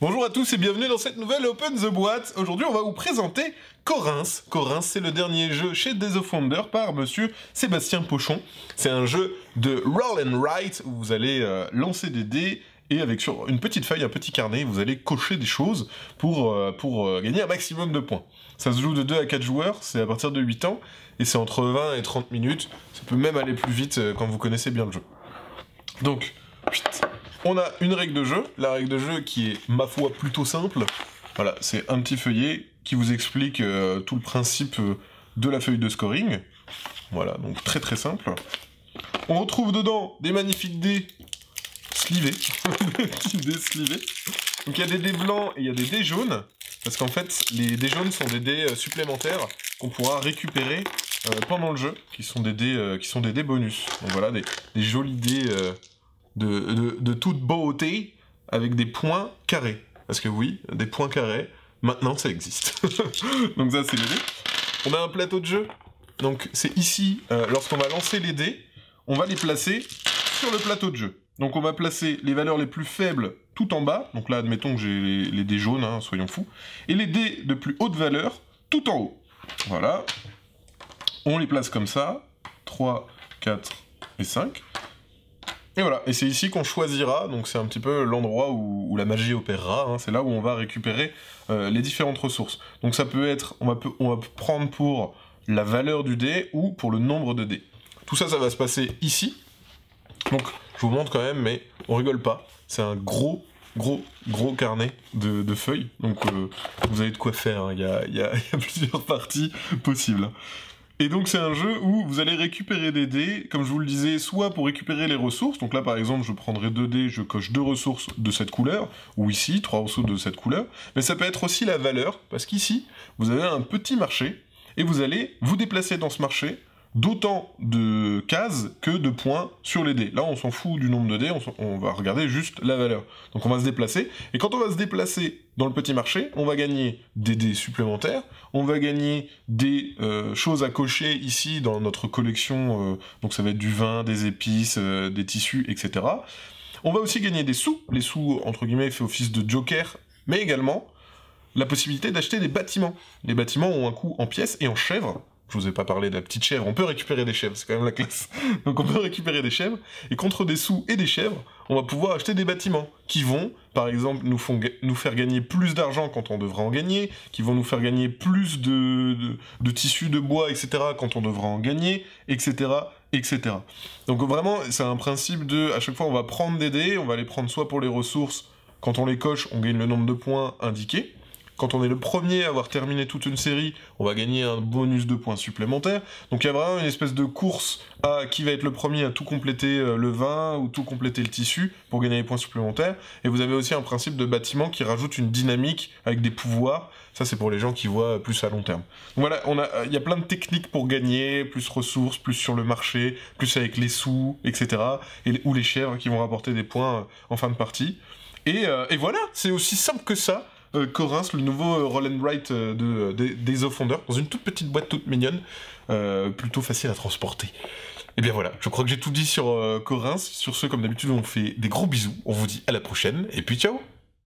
Bonjour à tous et bienvenue dans cette nouvelle Open the Boîte. Aujourd'hui, on va vous présenter Corinth. Corinth, c'est le dernier jeu chez Days of Wonder par monsieur Sébastien Pochon. C'est un jeu de roll and write où vous allez lancer des dés et avec sur une petite feuille, un petit carnet, vous allez cocher des choses pour gagner un maximum de points. Ça se joue de 2 à 4 joueurs, c'est à partir de 8 ans et c'est entre 20 et 30 minutes. Ça peut même aller plus vite quand vous connaissez bien le jeu. Donc, on a une règle de jeu, la règle de jeu qui est, ma foi, plutôt simple. Voilà, c'est un petit feuillet qui vous explique tout le principe de la feuille de scoring. Voilà, donc très très simple. On retrouve dedans des magnifiques dés slivés. Des petits dés slivés. Donc il y a des dés blancs et il y a des dés jaunes. Parce qu'en fait, les dés jaunes sont des dés supplémentaires qu'on pourra récupérer pendant le jeu, qui sont des dés bonus. Donc voilà, des jolis dés... de toute beauté, avec des points carrés. Parce que oui, des points carrés, maintenant ça existe. Donc ça c'est les dés. On a un plateau de jeu, donc c'est ici, lorsqu'on va lancer les dés, on va les placer sur le plateau de jeu. Donc on va placer les valeurs les plus faibles tout en bas, donc là admettons que j'ai les dés jaunes, hein, soyons fous, et les dés de plus haute valeur tout en haut. Voilà. On les place comme ça, 3, 4 et 5. Et voilà, et c'est ici qu'on choisira, donc c'est un petit peu l'endroit où la magie opérera, hein, c'est là où on va récupérer les différentes ressources. Donc ça peut être, on va prendre pour la valeur du dé ou pour le nombre de dés. Tout ça, ça va se passer ici. Donc je vous montre quand même, mais on rigole pas, c'est un gros carnet de feuilles, donc vous avez de quoi faire, hein. Il y a plusieurs parties possibles. Et donc c'est un jeu où vous allez récupérer des dés, comme je vous le disais, soit pour récupérer les ressources, donc là par exemple je prendrai 2 dés, je coche 2 ressources de cette couleur, ou ici, 3 ressources de cette couleur, mais ça peut être aussi la valeur, parce qu'ici, vous avez un petit marché, et vous allez vous déplacer dans ce marché, d'autant de cases que de points sur les dés. Là, on s'en fout du nombre de dés, on va regarder juste la valeur. Donc on va se déplacer, et quand on va se déplacer dans le petit marché, on va gagner des dés supplémentaires, on va gagner des choses à cocher ici dans notre collection, donc ça va être du vin, des épices, des tissus, etc. On va aussi gagner des sous, les sous, entre guillemets, fait office de joker, mais également la possibilité d'acheter des bâtiments. Les bâtiments ont un coût en pièces et en chèvres. Je vous ai pas parlé de la petite chèvre, on peut récupérer des chèvres, c'est quand même la classe. Donc on peut récupérer des chèvres, et contre des sous et des chèvres, on va pouvoir acheter des bâtiments, qui vont, par exemple, nous faire gagner plus d'argent quand on devra en gagner, qui vont nous faire gagner plus de tissus de bois, etc., quand on devra en gagner, etc., etc. Donc vraiment, c'est un principe de, à chaque fois on va prendre des dés, on va les prendre soit pour les ressources, quand on les coche, on gagne le nombre de points indiqués. Quand on est le premier à avoir terminé toute une série, on va gagner un bonus de points supplémentaires. Donc il y a vraiment une espèce de course à qui va être le premier à tout compléter le vin ou tout compléter le tissu pour gagner des points supplémentaires. Et vous avez aussi un principe de bâtiment qui rajoute une dynamique avec des pouvoirs. Ça c'est pour les gens qui voient plus à long terme. Donc voilà, il y a plein de techniques pour gagner, plus ressources, plus sur le marché, plus avec les sous, etc. Ou les chèvres qui vont rapporter des points en fin de partie. Et voilà, c'est aussi simple que ça. Corinth, le nouveau roll and write de Days of Wonder, dans une toute petite boîte toute mignonne, plutôt facile à transporter. Et bien voilà, je crois que j'ai tout dit sur Corinth. Sur ce, comme d'habitude, on fait des gros bisous, on vous dit à la prochaine, et puis ciao!